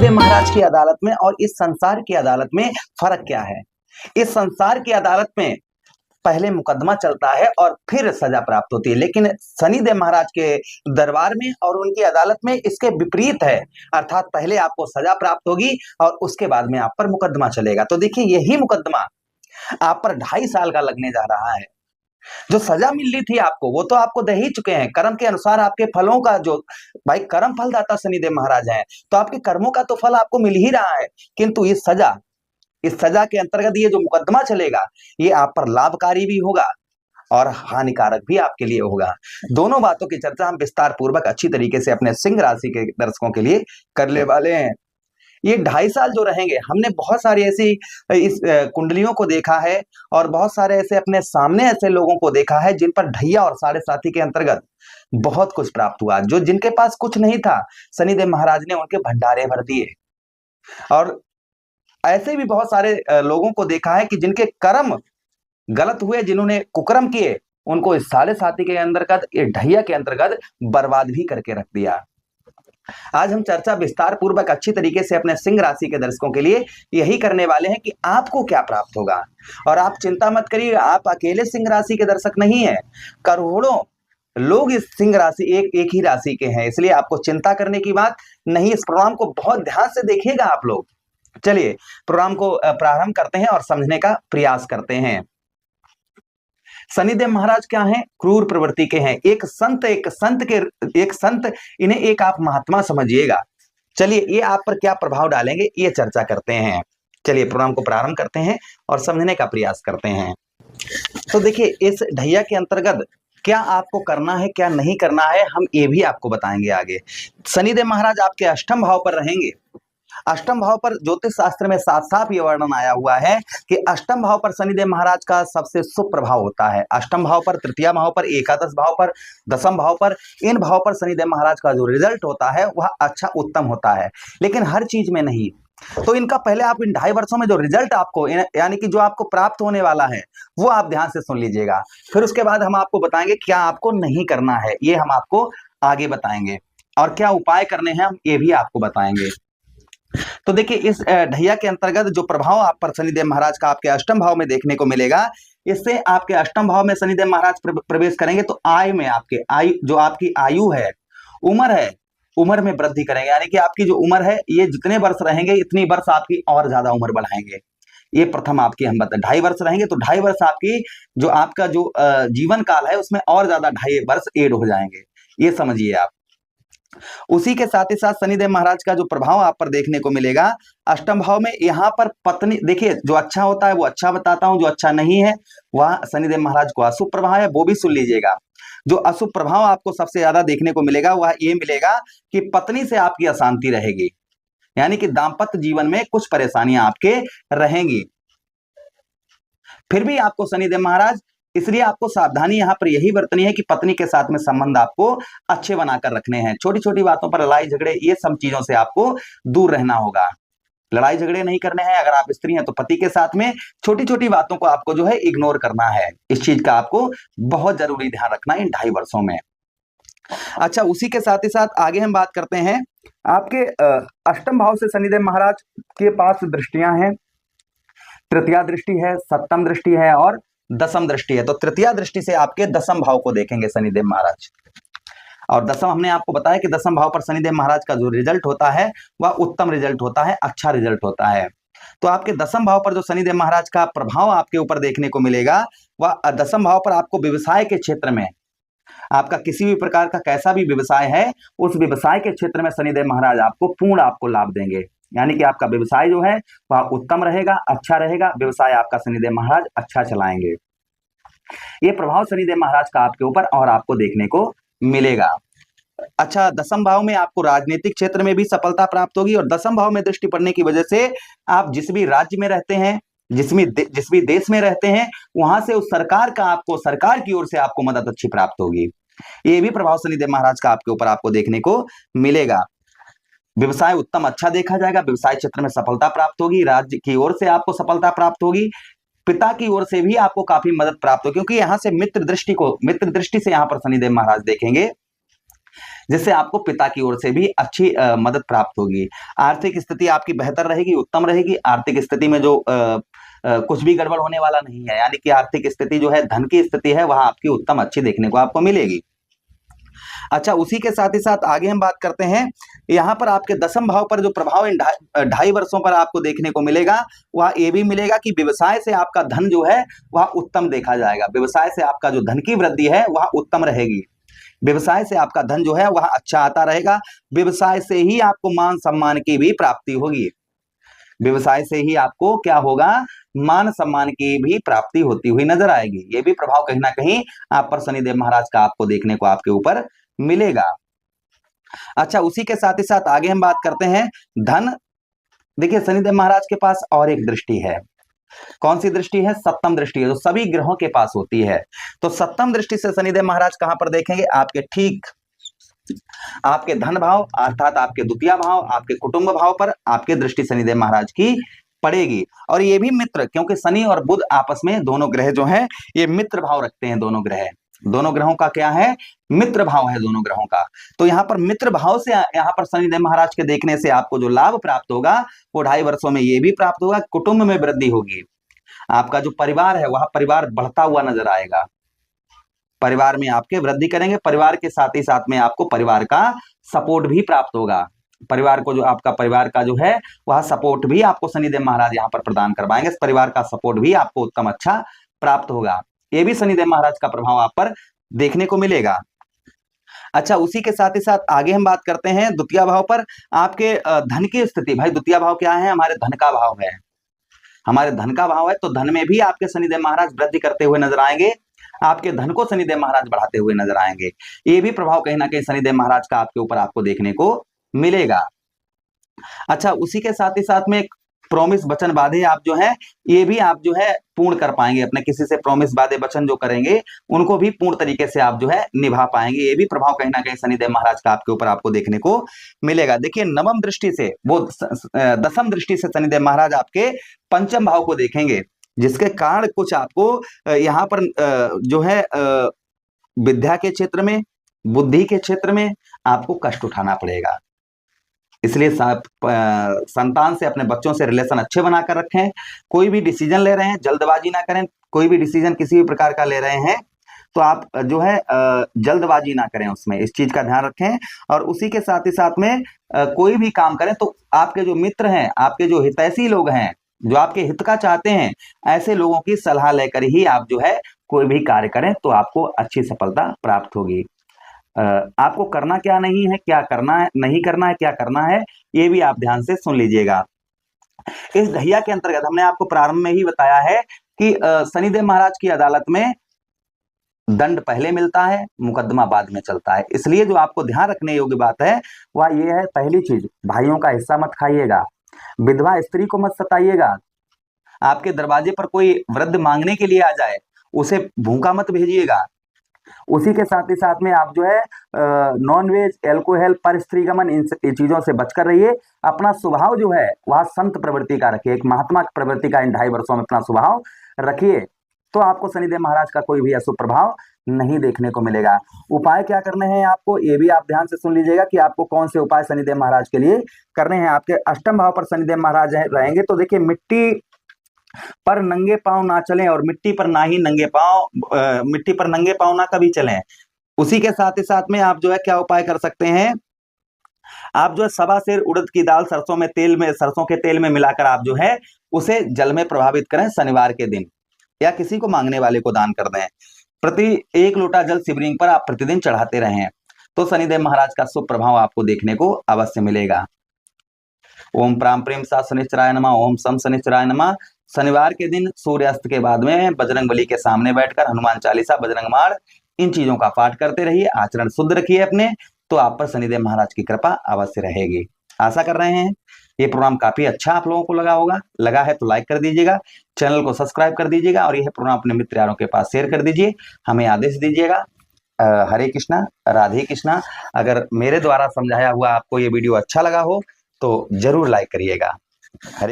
शनिदेव महाराज की अदालत में और इस संसार की अदालत में फर्क क्या है? इस संसार की अदालत में पहले मुकदमा चलता है और फिर सजा प्राप्त होती है, लेकिन शनिदेव महाराज के दरबार में और उनकी अदालत में इसके विपरीत है। अर्थात पहले आपको सजा प्राप्त होगी और उसके बाद में आप पर मुकदमा चलेगा। तो देखिए, यही मुकदमा आप पर 2.5 साल का लगने जा रहा है। जो सजा मिल रही थी आपको, वो तो आपको दे ही चुके हैं। कर्म के अनुसार आपके फलों का जो भाई कर्म फलदाता शनिदेव महाराज हैं, तो आपके कर्मों का तो फल आपको मिल ही रहा है। किंतु इस सजा के अंतर्गत ये जो मुकदमा चलेगा, ये आप पर लाभकारी भी होगा और हानिकारक भी आपके लिए होगा। दोनों बातों की चर्चा हम विस्तार पूर्वक अच्छी तरीके से अपने सिंह राशि के दर्शकों के लिए करने वाले हैं। ये 2.5 साल जो रहेंगे, हमने बहुत सारी ऐसी इस कुंडलियों को देखा है और बहुत सारे ऐसे अपने सामने ऐसे लोगों को देखा है जिन पर ढैया और साढ़े साथी के अंतर्गत बहुत कुछ प्राप्त हुआ। जो जिनके पास कुछ नहीं था, शनिदेव महाराज ने उनके भंडारे भर दिए। और ऐसे भी बहुत सारे लोगों को देखा है कि जिनके कर्म गलत हुए, जिन्होंने कुकर्म किए, उनको इस साढ़े साथी के अंतर्गत, ये ढैया के अंतर्गत बर्बाद भी करके रख दिया। आज हम चर्चा विस्तार पूर्वक अच्छी तरीके से अपने सिंह राशि के दर्शकों के लिए यही करने वाले हैं कि आपको क्या प्राप्त होगा। और आप चिंता मत करिए, आप अकेले सिंह राशि के दर्शक नहीं है, करोड़ों लोग इस सिंह राशि एक ही राशि के हैं, इसलिए आपको चिंता करने की बात नहीं। इस प्रोग्राम को बहुत ध्यान से देखिएगा आप लोग। चलिए प्रोग्राम को प्रारंभ करते हैं और समझने का प्रयास करते हैं। शनिदेव महाराज क्या हैं? क्रूर प्रवृत्ति के हैं। एक संत इन्हें एक आप महात्मा समझिएगा। चलिए, ये आप पर क्या प्रभाव डालेंगे, ये चर्चा करते हैं। चलिए प्रोग्राम को प्रारंभ करते हैं और समझने का प्रयास करते हैं। तो देखिए, इस ढैया के अंतर्गत क्या आपको करना है, क्या नहीं करना है, हम ये भी आपको बताएंगे आगे। शनिदेव महाराज आपके अष्टम भाव पर रहेंगे। अष्टम भाव पर ज्योतिष शास्त्र में साफ साफ ये वर्णन आया हुआ है कि अष्टम भाव पर शनिदेव महाराज का सबसे शुभ प्रभाव होता है। अष्टम भाव पर, तृतीय भाव पर, एकादश भाव पर, दसम भाव पर, इन भाव पर शनिदेव महाराज का जो रिजल्ट होता है वह अच्छा उत्तम होता है, लेकिन हर चीज में नहीं। तो इनका पहले आप इन 2.5 वर्षों में जो रिजल्ट आपको, यानी कि जो आपको प्राप्त होने वाला है, वो आप ध्यान से सुन लीजिएगा। फिर उसके बाद हम आपको बताएंगे क्या आपको नहीं करना है, ये हम आपको आगे बताएंगे, और क्या उपाय करने हैं हम ये भी आपको बताएंगे। तो देखिए, इस ढैया के अंतर्गत जो प्रभाव आप पर शनिदेव महाराज का आपके अष्टम भाव में देखने को मिलेगा, इससे आपके अष्टम भाव में शनिदेव महाराज प्रवेश करेंगे तो आय में आपके जो आपकी आयु है, उम्र है, उम्र में वृद्धि करेंगे। यानी कि आपकी जो उम्र है, ये जितने वर्ष रहेंगे इतनी वर्ष आपकी और ज्यादा उम्र बढ़ाएंगे। ये प्रथम आपकी हम बताएं, 2.5 वर्ष रहेंगे तो 2.5 वर्ष आपकी जो आपका जो जीवन काल है उसमें और ज्यादा 2.5 वर्ष एड हो जाएंगे, ये समझिए आप। उसी के साथ ही साथ शनिदेव महाराज का जो प्रभाव आप पर देखने को मिलेगा अष्टम भाव में, यहाँ पर पत्नी, देखिए जो अच्छा होता है वो अच्छा बताता हूं, जो अच्छा नहीं है वह शनिदेव महाराज को अशुभ प्रभाव है, वो भी सुन लीजिएगा। जो अशुभ प्रभाव आपको सबसे ज्यादा देखने को मिलेगा वह ये मिलेगा कि पत्नी से आपकी अशांति रहेगी, यानी कि दाम्पत्य जीवन में कुछ परेशानियां आपके रहेंगी। फिर भी आपको शनिदेव महाराज, इसलिए आपको सावधानी यहाँ पर यही बरतनी है कि पत्नी के साथ में संबंध आपको अच्छे बनाकर रखने हैं। छोटी छोटी बातों पर लड़ाई झगड़े, ये सब चीजों से आपको दूर रहना होगा। लड़ाई झगड़े नहीं करने हैं। अगर आप स्त्री हैं तो पति के साथ में छोटी छोटी बातों को आपको जो है इग्नोर करना है। इस चीज का आपको बहुत जरूरी ध्यान रखना है इन 2.5 वर्षों में। अच्छा, उसी के साथ ही साथ आगे हम बात करते हैं। आपके अष्टम भाव से शनिदेव महाराज के पास दृष्टियां हैं। तृतीया दृष्टि है, सप्तम दृष्टि है और दसम दृष्टि है। तो तृतीया दृष्टि से आपके दसम भाव को देखेंगे शनिदेव महाराज, और दसम हमने आपको बताया कि दसम भाव पर शनिदेव महाराज का जो रिजल्ट होता है वह उत्तम रिजल्ट होता है, अच्छा रिजल्ट होता है। तो आपके दसम भाव पर जो शनिदेव महाराज का प्रभाव आपके ऊपर देखने को मिलेगा, वह दसम भाव पर आपको व्यवसाय के क्षेत्र में, आपका किसी भी प्रकार का कैसा भी व्यवसाय है, उस व्यवसाय के क्षेत्र में शनिदेव महाराज आपको पूर्ण आपको लाभ देंगे। यानी कि आपका व्यवसाय जो है वह उत्तम रहेगा, अच्छा रहेगा, व्यवसाय आपका शनिदेव महाराज अच्छा चलाएंगे। ये प्रभाव शनिदेव महाराज का आपके ऊपर और आपको देखने को मिलेगा। अच्छा, दसम भाव में आपको राजनीतिक क्षेत्र में भी सफलता प्राप्त होगी, और दसम भाव में दृष्टि पड़ने की वजह से आप जिस भी राज्य में रहते हैं, जिस भी देश में रहते हैं, वहां से उस सरकार का आपको, सरकार की ओर से आपको मदद अच्छी प्राप्त होगी। ये भी प्रभाव शनिदेव महाराज का आपके ऊपर आपको देखने को मिलेगा। व्यवसाय उत्तम अच्छा देखा जाएगा, व्यवसाय क्षेत्र में सफलता प्राप्त होगी, राज्य की ओर से आपको सफलता प्राप्त होगी, पिता की ओर से भी आपको काफी मदद प्राप्त होगी, क्योंकि यहाँ से मित्र दृष्टि से यहाँ पर शनिदेव महाराज देखेंगे जिससे आपको पिता की ओर से भी अच्छी मदद प्राप्त होगी। आर्थिक स्थिति आपकी बेहतर रहेगी, उत्तम रहेगी। आर्थिक स्थिति में जो कुछ भी गड़बड़ होने वाला नहीं है, यानी कि आर्थिक स्थिति जो है, धन की स्थिति है, वह आपकी उत्तम अच्छी देखने को आपको मिलेगी। अच्छा, उसी के साथ ही साथ आगे हम बात करते हैं, यहाँ पर आपके दसम भाव पर जो प्रभाव इन ढाई वर्षों पर आपको देखने को मिलेगा, वह ये भी मिलेगा कि व्यवसाय से आपका धन जो है वह उत्तम देखा जाएगा। व्यवसाय से आपका जो धन की वृद्धि है वह उत्तम रहेगी। व्यवसाय से आपका धन जो है वह अच्छा आता रहेगा। व्यवसाय से ही आपको मान सम्मान की भी प्राप्ति होगी। व्यवसाय से ही आपको क्या होगा, मान सम्मान की भी प्राप्ति होती हुई नजर आएगी। ये भी प्रभाव कहीं ना कहीं आप पर शनिदेव महाराज का आपको देखने को आपके ऊपर मिलेगा। अच्छा, उसी के साथ ही साथ आगे हम बात करते हैं धन। देखिए, शनिदेव महाराज के पास और एक दृष्टि है। कौन सी दृष्टि है? सप्तम दृष्टि है, जो सभी ग्रहों के पास होती है। तो सप्तम दृष्टि से शनिदेव महाराज कहां पर देखेंगे? आपके ठीक आपके धन भाव अर्थात आपके द्वितीय भाव, आपके कुटुंब भाव पर आपके दृष्टि शनिदेव महाराज की पड़ेगी। और ये भी मित्र, क्योंकि शनि और बुध आपस में दोनों ग्रह जो हैं ये मित्र भाव रखते हैं। दोनों ग्रहों का क्या है? मित्र भाव है दोनों ग्रहों का। तो यहाँ पर मित्र भाव से यहाँ पर शनिदेव महाराज के देखने से आपको जो लाभ प्राप्त होगा वो 2.5 वर्षों में ये भी प्राप्त होगा, कुटुंब में वृद्धि होगी। आपका जो परिवार है वह परिवार बढ़ता हुआ नजर आएगा। परिवार में आपके वृद्धि करेंगे। परिवार के साथ ही साथ में आपको परिवार का सपोर्ट भी प्राप्त होगा। परिवार को जो आपका परिवार का जो है वह सपोर्ट भी आपको शनिदेव महाराज यहाँ पर प्रदान करवाएंगे। परिवार का सपोर्ट भी आपको उत्तम अच्छा प्राप्त होगा। ये भी शनिदेव महाराज का प्रभाव आप पर देखने को मिलेगा। अच्छा, उसी के साथ ही साथ आगे हम बात करते हैं द्वितीय भाव पर आपके धन की स्थिति। भाई, द्वितीय भाव क्या है? हमारे धन का भाव है। हमारे धन का भाव है, तो धन में भी आपके शनिदेव महाराज वृद्धि करते हुए नजर आएंगे। आपके धन को शनिदेव महाराज बढ़ाते हुए नजर आएंगे। ये भी प्रभाव कहीं ना कहीं शनिदेव महाराज का आपके ऊपर आपको देखने को मिलेगा। अच्छा, उसी के साथ ही साथ में प्रॉमिस वचन वादे आप जो है ये भी आप जो है पूर्ण कर पाएंगे। अपने किसी से प्रॉमिस वादे वचन जो करेंगे उनको भी पूर्ण तरीके से आप जो है निभा पाएंगे। ये भी प्रभाव कहीं ना कहीं शनिदेव महाराज का आपके ऊपर आपको देखने को मिलेगा। देखिए, नवम दृष्टि से वो दसम दृष्टि से शनिदेव महाराज आपके पंचम भाव को देखेंगे, जिसके कारण कुछ आपको यहाँ पर जो है विद्या के क्षेत्र में, बुद्धि के क्षेत्र में आपको कष्ट उठाना पड़ेगा। इसलिए संतान से, अपने बच्चों से रिलेशन अच्छे बनाकर रखें। कोई भी डिसीजन ले रहे हैं जल्दबाजी ना करें। कोई भी डिसीजन किसी भी प्रकार का ले रहे हैं तो आप जो है जल्दबाजी ना करें, उसमें इस चीज का ध्यान रखें। और उसी के साथ ही साथ में कोई भी काम करें तो आपके जो मित्र हैं, आपके जो हितैषी लोग हैं, जो आपके हित का चाहते हैं, ऐसे लोगों की सलाह लेकर ही आप जो है कोई भी कार्य करें तो आपको अच्छी सफलता प्राप्त होगी। आपको करना क्या नहीं है, क्या करना है, नहीं करना है, क्या करना है, ये भी आप ध्यान से सुन लीजिएगा। इस ढैया के अंतर्गत हमने आपको प्रारंभ में ही बताया है कि शनिदेव महाराज की अदालत में दंड पहले मिलता है, मुकदमा बाद में चलता है। इसलिए जो आपको ध्यान रखने योग्य बात है वह ये है, पहली चीज, भाइयों का हिस्सा मत खाइएगा, विधवा स्त्री को मत सताइएगा। आपके दरवाजे पर कोई वृद्ध मांगने के लिए आ जाए, उसे भूखा मत भेजिएगा। उसी के साथ ही साथ में आप जो है नॉन वेज, एल्कोहल, पर स्त्रीगमन, इन चीजों से बचकर रहिए। अपना स्वभाव जो है वह संत प्रवृत्ति का रखिए, एक महात्मा प्रवृत्ति का इन 2.5 वर्षों में अपना स्वभाव रखिए, तो आपको शनिदेव महाराज का कोई भी अशुभ प्रभाव नहीं देखने को मिलेगा। उपाय क्या करने हैं आपको, ये भी आप ध्यान से सुन लीजिएगा कि आपको कौन से उपाय शनिदेव महाराज के लिए करने हैं। आपके अष्टम भाव पर शनिदेव महाराज रहेंगे, तो देखिए, मिट्टी पर नंगे पांव ना चलें और मिट्टी पर नंगे पांव ना कभी चलें। उसी के साथ ही साथ में आप जो है क्या उपाय कर सकते हैं, आप जो है 1.25 सेर उड़द की दाल सरसों के तेल में मिलाकर आप जो है उसे जल में प्रभावित करें शनिवार के दिन, या किसी को मांगने वाले को दान कर दें। प्रति 1 लोटा जल शिवलिंग पर आप प्रतिदिन चढ़ाते रहें, तो शनिदेव महाराज का शुभ प्रभाव आपको देखने को अवश्य मिलेगा। ओम प्राम प्रेम सा शनिश्चराय नमः, ओम सम शनिश्चराय नमः। शनिवार के दिन सूर्यास्त के बाद में बजरंग बली के सामने बैठकर हनुमान चालीसा, बजरंग माण, इन चीजों का पाठ करते रहिए। आचरण शुद्ध रखिए अपने, तो आप पर शनिदेव महाराज की कृपा अवश्य रहेगी। आशा कर रहे हैं ये प्रोग्राम काफी अच्छा आप लोगों को लगा होगा। लगा है तो लाइक कर दीजिएगा, चैनल को सब्सक्राइब कर दीजिएगा और यह प्रोग्राम अपने मित्र यारों के पास शेयर कर दीजिए। हमें आदेश दीजिएगा। हरे कृष्णा, राधे कृष्णा। अगर मेरे द्वारा समझाया हुआ आपको ये वीडियो अच्छा लगा हो तो जरूर लाइक करिएगा। हरे